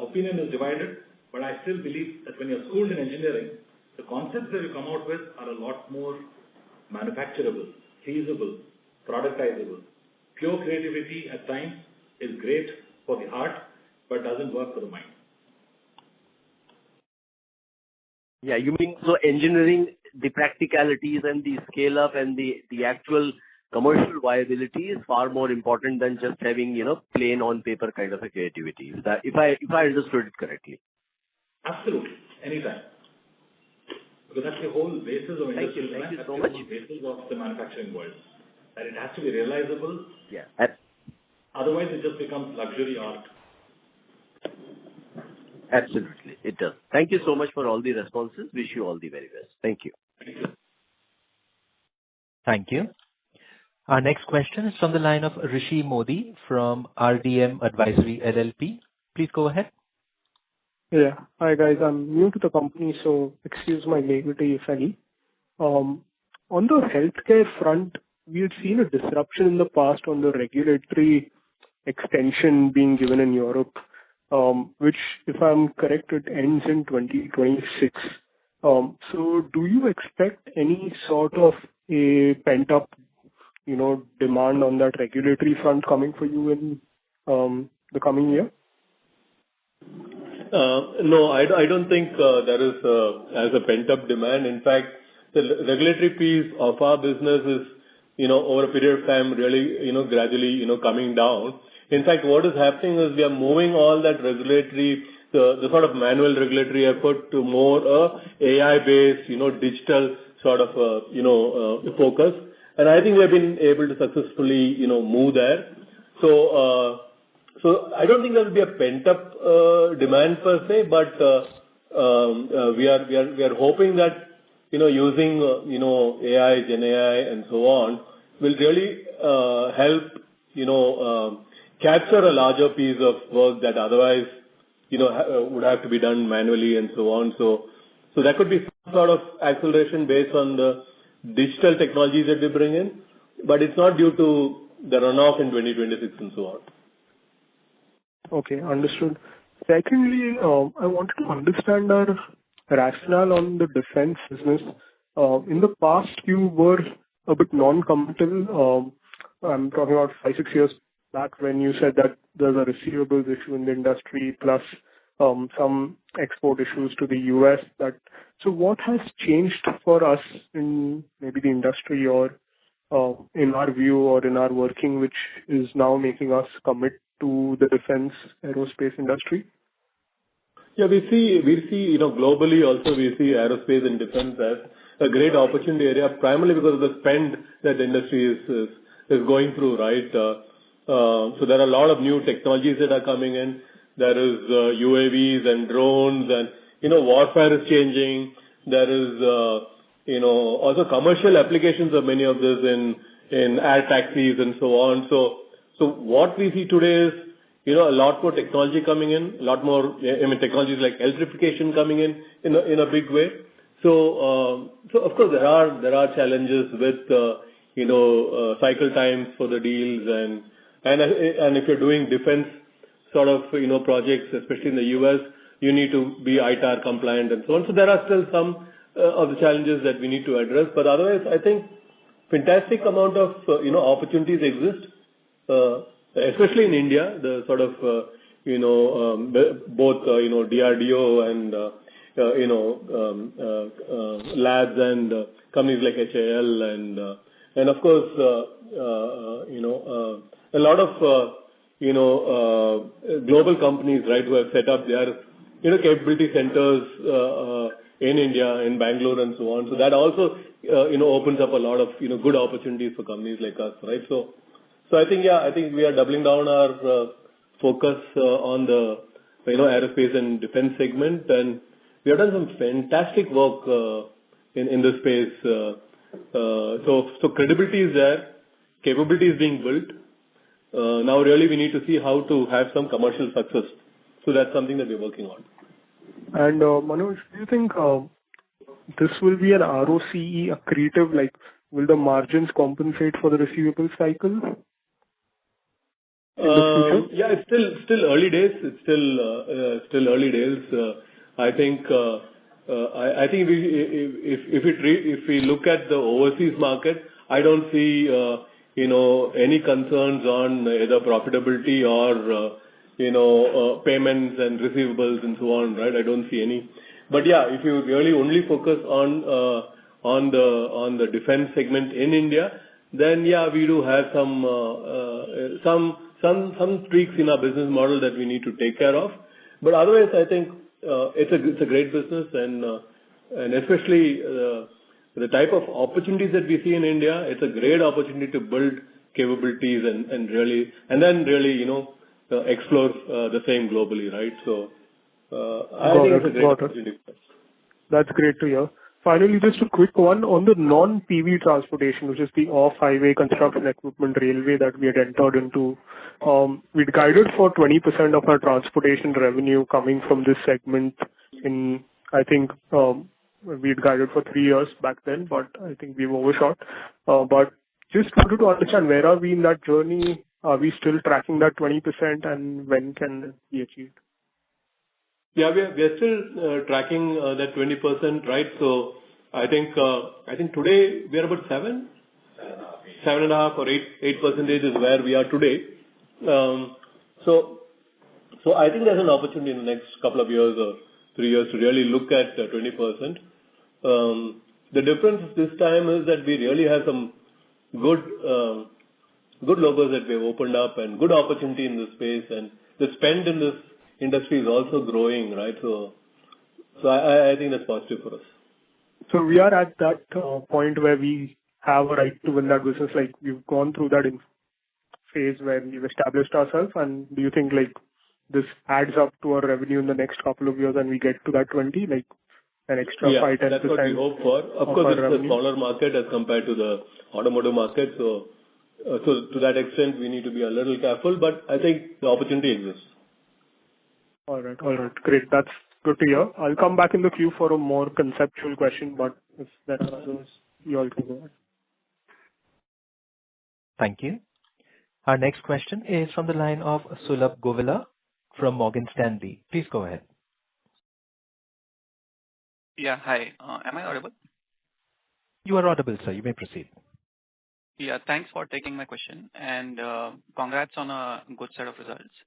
Opinion is divided, but I still believe that when you're schooled in engineering, the concepts that you come out with are a lot more manufacturable, feasible, productizable. Pure creativity at times is great for the heart, but doesn't work for the mind. Yeah, you mean so engineering, the practicalities and the scale up and the actual commercial viability is far more important than just having, plain on paper kind of a creativity. Is that, if I understood it correctly? Absolutely. Anytime. Because that's the whole basis of industrial design. Thank you that's so the much. whole basis of the manufacturing world. That it has to be realizable. Yeah. Otherwise, it just becomes luxury art. Absolutely. It does. Thank you so much for all the responses. Wish you all the very best. Thank you. Thank you. Thank you. Our next question is from the line of Rishi Modi from RDM Advisory LLP. Please go ahead. Yeah. Hi, guys. I'm new to the company, so excuse my naivety if any. On the healthcare front, we had seen a disruption in the past on the regulatory extension being given in Europe, which, if I'm correct, it ends in 2026. So do you expect any sort of a pent-up, demand on that regulatory front coming for you in the coming year? No, I don't think there is as a pent-up demand. In fact, the regulatory piece of our business is, over a period of time really, gradually, coming down. In fact, what is happening is we are moving all that regulatory, the sort of manual regulatory effort to more AI-based, digital sort of, focus. And I think we have been able to successfully, move there. So I don't think there will be a pent-up demand per se, but we are hoping that using AI, Gen AI, and so on will really help capture a larger piece of work that otherwise would have to be done manually and so on. So that could be some sort of acceleration based on the digital technologies that we bring in, but it's not due to the runoff in 2026 and so on. Okay, understood. Secondly, I wanted to understand our rationale on the defense business. In the past, you were a bit non-committal. I'm talking about 5-6 years back when you said that there's a receivables issue in the industry plus some export issues to the US. So what has changed for us in maybe the industry or in our view or in our working, which is now making us commit to the defense aerospace industry? Yeah, we see, globally also we see aerospace and defense as a great opportunity area, primarily because of the spend that the industry is going through, right? So there are a lot of new technologies that are coming in. There is UAVs and drones and, warfare is changing. There is, also commercial applications of many of this in air taxis and so on. So what we see today is, a lot more technology coming in, a lot more, technologies like electrification coming in a big way. So of course there are challenges with, cycle times for the deals and if you're doing defense sort of, projects, especially in the US, you need to be ITAR compliant and so on. So there are still some of the challenges that we need to address. But otherwise, I think fantastic amount of, opportunities exist, especially in India, the sort of, both, DRDO and, labs and companies like HAL and of course, a lot of, global companies, right, who have set up their, capability centers in India, in Bangalore and so on. So that also, opens up a lot of, good opportunities for companies like us, right? So I think we are doubling down our focus on the, aerospace and defense segment, and we have done some fantastic work in this space. So credibility is there, capability is being built. Now really we need to see how to have some commercial success. So that's something that we're working on. And Manoj, do you think this will be an ROCE accretive? Like, will the margins compensate for the receivable cycle? Yeah, it's still early days. It's still early days. I think if we look at the overseas market, I don't see any concerns on either profitability or payments and receivables and so on, right? I don't see any. But yeah, if you really only focus on the defense segment in India, then yeah, we do have some tweaks in our business model that we need to take care of. But otherwise, I think it's a great business, and especially the type of opportunities that we see in India, it's a great opportunity to build capabilities and then really explore the same globally, right? So I think it's a great opportunity. That's great to hear. Finally, just a quick one on the non-PV transportation, which is the off-highway construction equipment railway that we had entered into. We'd guided for 20% of our transportation revenue coming from this segment in, I think, we'd guided for 3 years back then, but I think we've overshot. But just wanted to understand, where are we in that journey? Are we still tracking that 20%, and when can it be achieved? Yeah, we are still tracking that 20%, right? So I think today we are about 7.5 or 8% is where we are today. So I think there's an opportunity in the next couple of years or 3 years to really look at 20%. The difference this time is that we really have some good logos that we have opened up and good opportunity in this space, and the spend in this industry is also growing, right? So I think that's positive for us. So we are at that point where we have a right to win that business. Like, we've gone through that in phase where we've established ourselves, and do you think like this adds up to our revenue in the next couple of years and we get to that 20, like an extra 5-10%? That's what we hope for. Of course, it's a smaller market as compared to the automotive market. So to that extent, we need to be a little careful, but I think the opportunity exists. All right. Great. That's good to hear. I'll come back in the queue for a more conceptual question, but if there are others, you all can go ahead. Thank you. Our next question is from the line of Sulabh Govila from Morgan Stanley. Please go ahead. Yeah, hi. Am I audible? You are audible, sir. You may proceed. Yeah, thanks for taking my question, and congrats on a good set of results.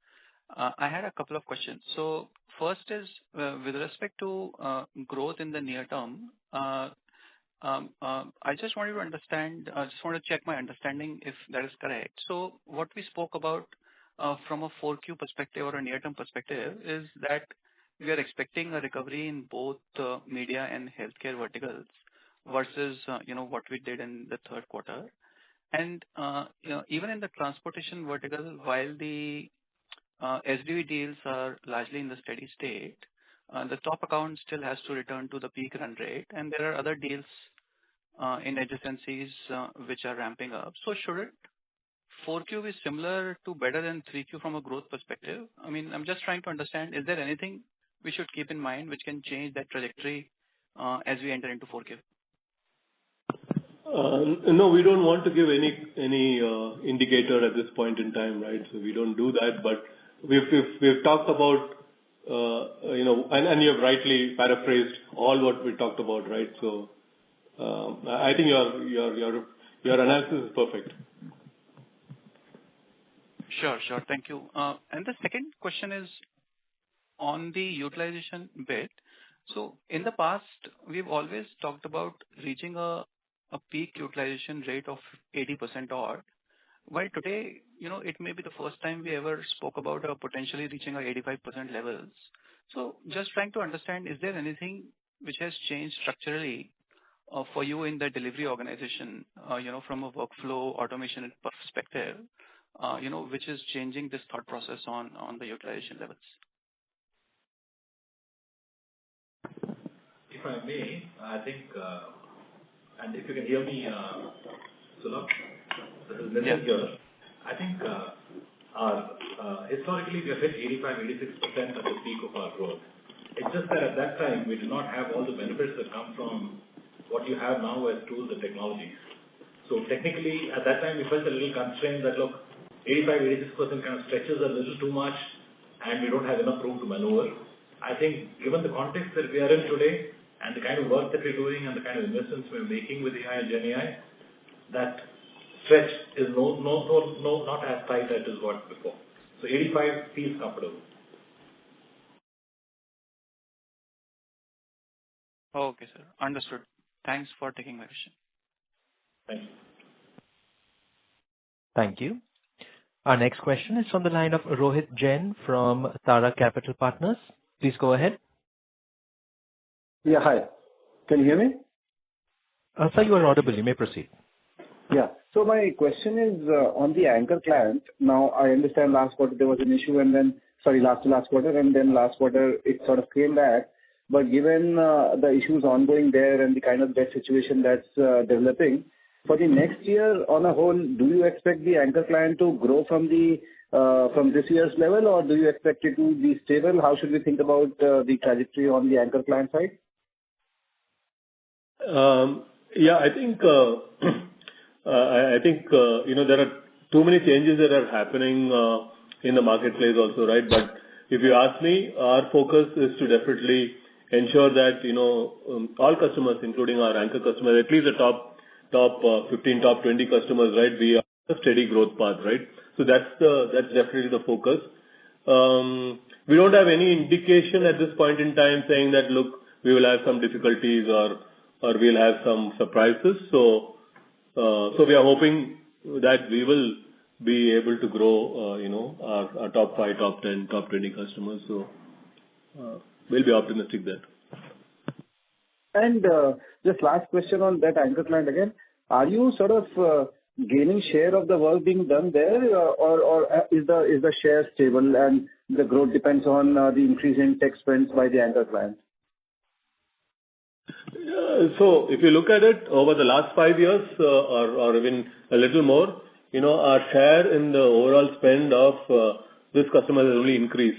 I had a couple of questions. So first is with respect to growth in the near term. I just wanted to understand. I just want to check my understanding if that is correct. So what we spoke about from a 4Q perspective or a near-term perspective is that we are expecting a recovery in both media and healthcare verticals versus what we did in the third quarter. And even in the transportation vertical, while the SDV deals are largely in the steady state, the top account still has to return to the peak run rate, and there are other deals in adjacencies which are ramping up. So should it 4Q is similar to better than 3Q from a growth perspective? I mean, I'm just trying to understand, is there anything we should keep in mind which can change that trajectory as we enter into 4Q? No, we don't want to give any indicator at this point in time, right? So we don't do that. But we've talked about, and you have rightly paraphrased all what we talked about, right? So I think your analysis is perfect. Sure. Thank you. And the second question is on the utilization bit. So in the past, we've always talked about reaching a peak utilization rate of 80% odd. While today, it may be the first time we ever spoke about potentially reaching our 85% levels. So just trying to understand, is there anything which has changed structurally for you in the delivery organization, from a workflow automation perspective, which is changing this thought process on the utilization levels? If I may, I think, and if you can hear me, Sulabh, this is Nitin here. I think historically we have hit 85-86% at the peak of our growth. It's just that at that time we did not have all the benefits that come from what you have now as tools and technologies. So technically at that time we felt a little constrained that look, 85-86% kind of stretches a little too much and we don't have enough room to maneuver. I think given the context that we are in today and the kind of work that we're doing and the kind of investments we're making with AI and Gen AI, that stretch is not as tight as it was before. So 85 feels comfortable. Okay, sir. Understood. Thanks for taking my question. Thank you. Thank you. Our next question is from the line of Rohit Jain from Tata Capital Partners. Please go ahead. Yeah, hi. Can you hear me? Sir, you are audible. You may proceed. Yeah. So my question is on the anchor client. Now, I understand last quarter there was an issue and then, last quarter, and then last quarter it sort of came back. But given the issues ongoing there and the kind of debt situation that's developing, for the next year on a whole, do you expect the anchor client to grow from this year's level, or do you expect it to be stable? How should we think about the trajectory on the anchor client side? Yeah, I think there are too many changes that are happening in the marketplace also, right? But if you ask me, our focus is to definitely ensure that all customers, including our anchor customers, at least the top 15, top 20 customers, right? We are on a steady growth path, right? So that's definitely the focus. We don't have any indication at this point in time saying that look, we will have some difficulties or we'll have some surprises. So we are hoping that we will be able to grow, our top 5, top 10, top 20 customers. So we'll be optimistic there. And just last question on that anchor client again. Are you sort of gaining share of the work being done there, or is the share stable and the growth depends on the increase in tech spends by the anchor client? So if you look at it over the last 5 years, or even a little more, our share in the overall spend of this customer has only increased.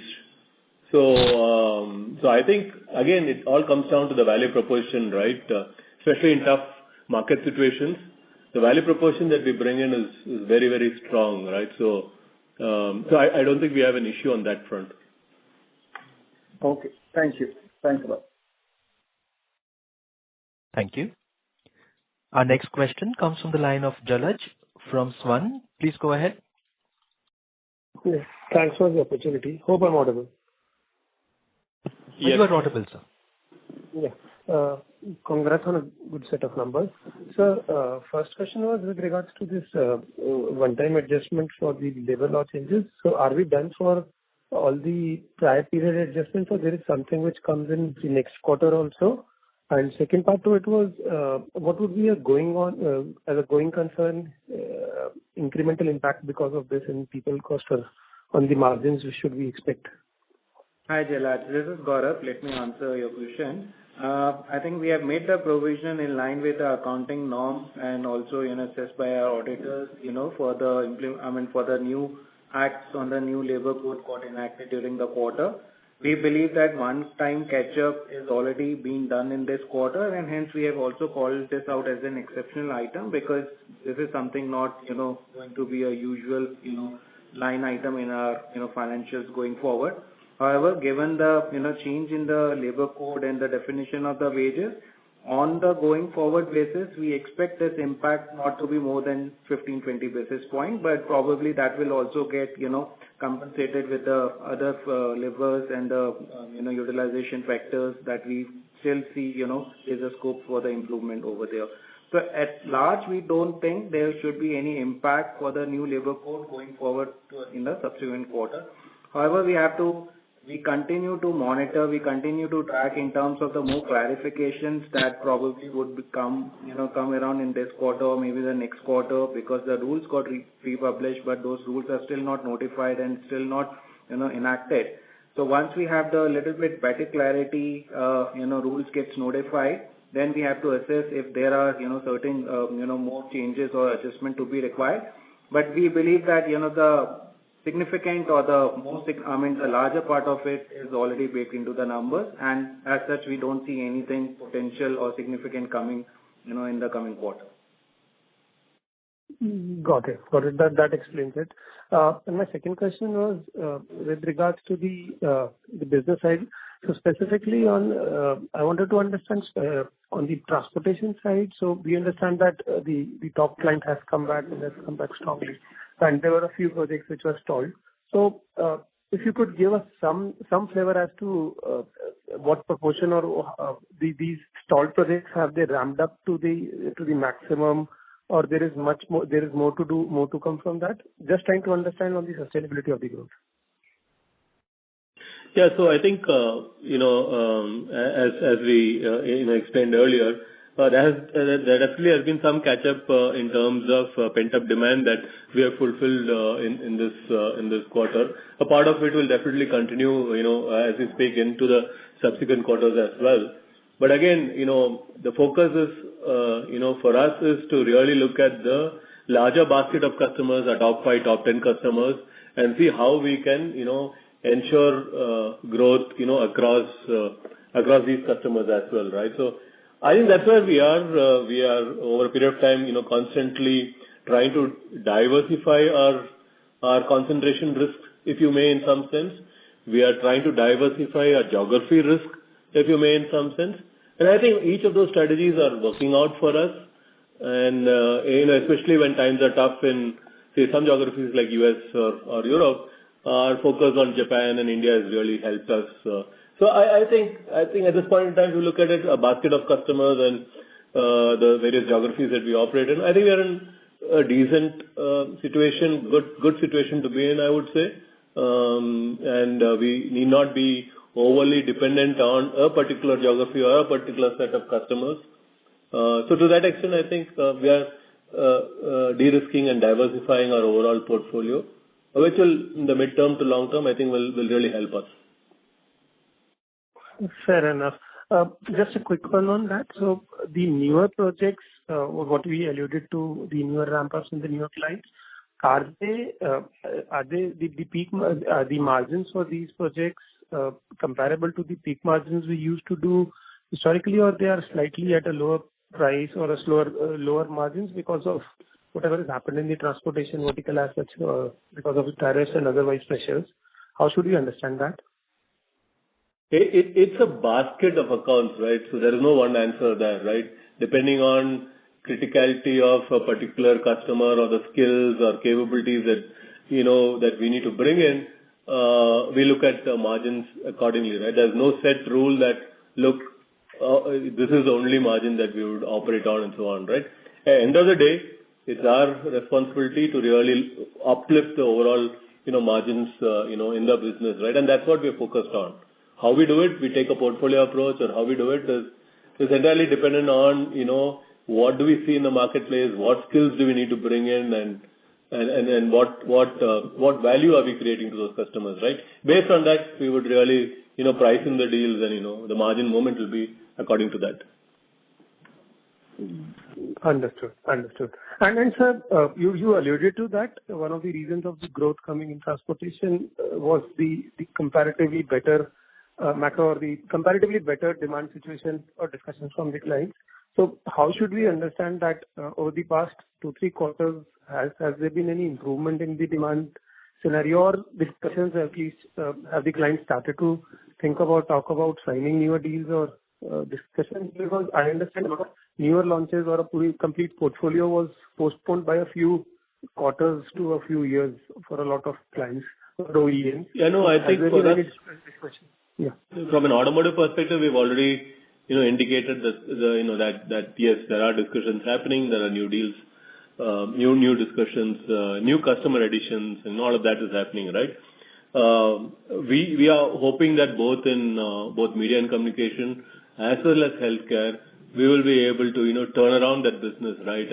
So I think again it all comes down to the value proposition, right? Especially in tough market situations, the value proposition that we bring in is very, very strong, right? So I don't think we have an issue on that front. Okay, thank you. Thanks a lot. Thank you. Our next question comes from the line of Jalaj from Swan. Please go ahead. Yes, thanks for the opportunity. Hope I'm audible. Yes. You are audible, sir. Yeah. Congrats on a good set of numbers. So, first question was with regards to this one-time adjustment for the labor law changes. So, are we done for all the prior period adjustments, or there is something which comes in the next quarter also? And second part to it was, what would be as a going concern, incremental impact because of this in people cost or on the margins should we expect? Hi Jalaj, this is Gaurav. Let me answer your question. I think we have made the provision in line with the accounting norms and also, assessed by our auditors, for the new acts on the new labor code got enacted during the quarter. We believe that one-time catch-up is already being done in this quarter, and hence we have also called this out as an exceptional item because this is something not, going to be a usual, line item in our, financials going forward. However, given the, change in the labor code and the definition of the wages, on the going forward basis, we expect this impact not to be more than 15-20 basis points, but probably that will also get, compensated with the other levers and the, utilization factors that we still see, is a scope for the improvement over there. So at large, we don't think there should be any impact for the new labor code going forward in the subsequent quarter. However, we continue to monitor, we continue to track in terms of the more clarifications that probably would come around in this quarter or maybe the next quarter because the rules got republished, but those rules are still not notified and still not, enacted. So once we have the little bit better clarity, rules gets notified, then we have to assess if there are, certain, more changes or adjustment to be required. But we believe that, the significant or the larger part of it is already baked into the numbers, and as such, we don't see anything potential or significant coming, in the coming quarter. Got it. That explains it. And my second question was with regards to the business side. So specifically on, I wanted to understand on the transportation side. So we understand that the top client has come back and has come back strongly, and there were a few projects which were stalled. So if you could give us some flavor as to what proportion or these stalled projects have they ramped up to the maximum, or there is more to do, more to come from that? Just trying to understand on the sustainability of the growth. Yeah, so I think as we explained earlier, there actually has been some catch up in terms of pent up demand that we have fulfilled in this quarter. A part of it will definitely continue, as we speak into the subsequent quarters as well. But again, the focus is, for us is to really look at the larger basket of customers, our top 5, top 10 customers, and see how we can, ensure growth, across these customers as well, right? So I think that's where we are. We are over a period of time, constantly trying to diversify our concentration risk, if you may, in some sense. We are trying to diversify our geography risk, if you may, in some sense. And I think each of those strategies are working out for us. And, especially when times are tough in, say, some geographies like US or Europe, our focus on Japan and India has really helped us. So I think at this point in time, we look at it, a basket of customers and the various geographies that we operate in. I think we are in a decent situation, good situation to be in, I would say. And we need not be overly dependent on a particular geography or a particular set of customers. So to that extent, I think we are de-risking and diversifying our overall portfolio, which will, in the midterm to long term, I think will really help us. Fair enough. Just a quick one on that. So the newer projects, what we alluded to, the newer ramp-ups and the newer clients, are they the peak, the margins for these projects comparable to the peak margins we used to do historically, or they are slightly at a lower price or a lower margins because of whatever has happened in the transportation vertical as such, because of the tariffs and otherwise pressures? How should we understand that? It's a basket of accounts, right? So there is no one answer there, right? Depending on criticality of a particular customer or the skills or capabilities that, that we need to bring in, we look at the margins accordingly, right? There's no set rule that, look, this is the only margin that we would operate on and so on, right? At the end of the day, it's our responsibility to really uplift the overall, margins, in the business, right? And that's what we're focused on. How we do it, we take a portfolio approach, or how we do it is entirely dependent on, what do we see in the marketplace, what skills do we need to bring in, and what value are we creating to those customers, right? Based on that, we would really, price in the deals, and, the margin movement will be according to that. Understood. And sir, you alluded to that one of the reasons of the growth coming in transportation was the comparatively better macro or the comparatively better demand situation or discussions from the clients. So how should we understand that over the past 2-3 quarters, has there been any improvement in the demand scenario or discussions at least, have the clients started to talk about signing newer deals or discussions? Because I understand newer launches or a complete portfolio was postponed by a few quarters to a few years for a lot of clients or OEMs. Yeah, no, I think for us, yeah. From an automotive perspective, we've already indicated that yes, there are discussions happening, there are new deals, new discussions, new customer additions, and all of that is happening, right? We are hoping that both in both media and communication as well as healthcare, we will be able to turn around that business, right?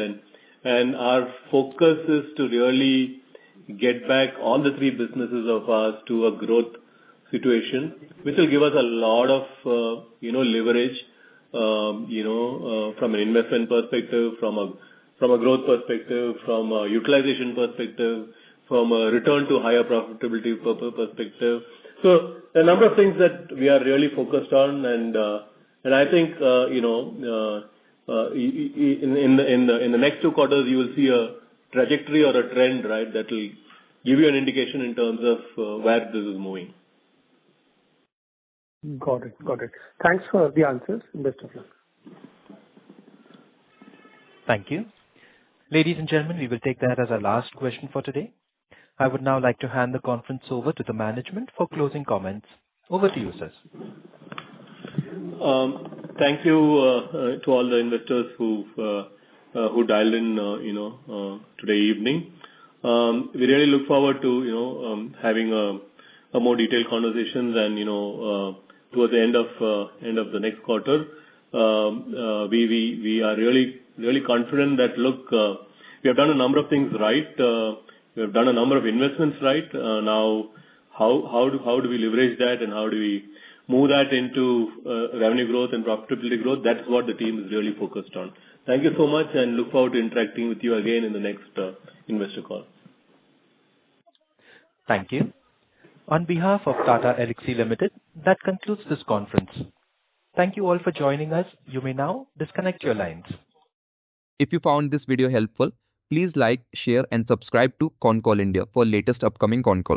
And our focus is to really get back all the three businesses of ours to a growth situation, which will give us a lot of leverage, from an investment perspective, from a growth perspective, from a utilization perspective, from a return to higher profitability perspective. So there are a number of things that we are really focused on, and I think in the next 2 quarters you will see a trajectory or a trend, right, that will give you an indication in terms of where this is moving. Got it. Thanks for the answers. Best of luck. Thank you. Ladies and gentlemen, we will take that as our last question for today. I would now like to hand the conference over to the management for closing comments. Over to you, sirs. Thank you to all the investors who dialed in, today evening. We really look forward to having a more detailed conversations, and towards the end of the next quarter, we are really confident that we have done a number of things right. We have done a number of investments right. Now, how do we leverage that, and how do we move that into revenue growth and profitability growth? That's what the team is really focused on. Thank you so much, and look forward to interacting with you again in the next investor call. Thank you. On behalf of Tata Elxsi Limited, that concludes this conference. Thank you all for joining us. You may now disconnect your lines. If you found this video helpful, please like, share and subscribe to Concall India for latest upcoming Concall.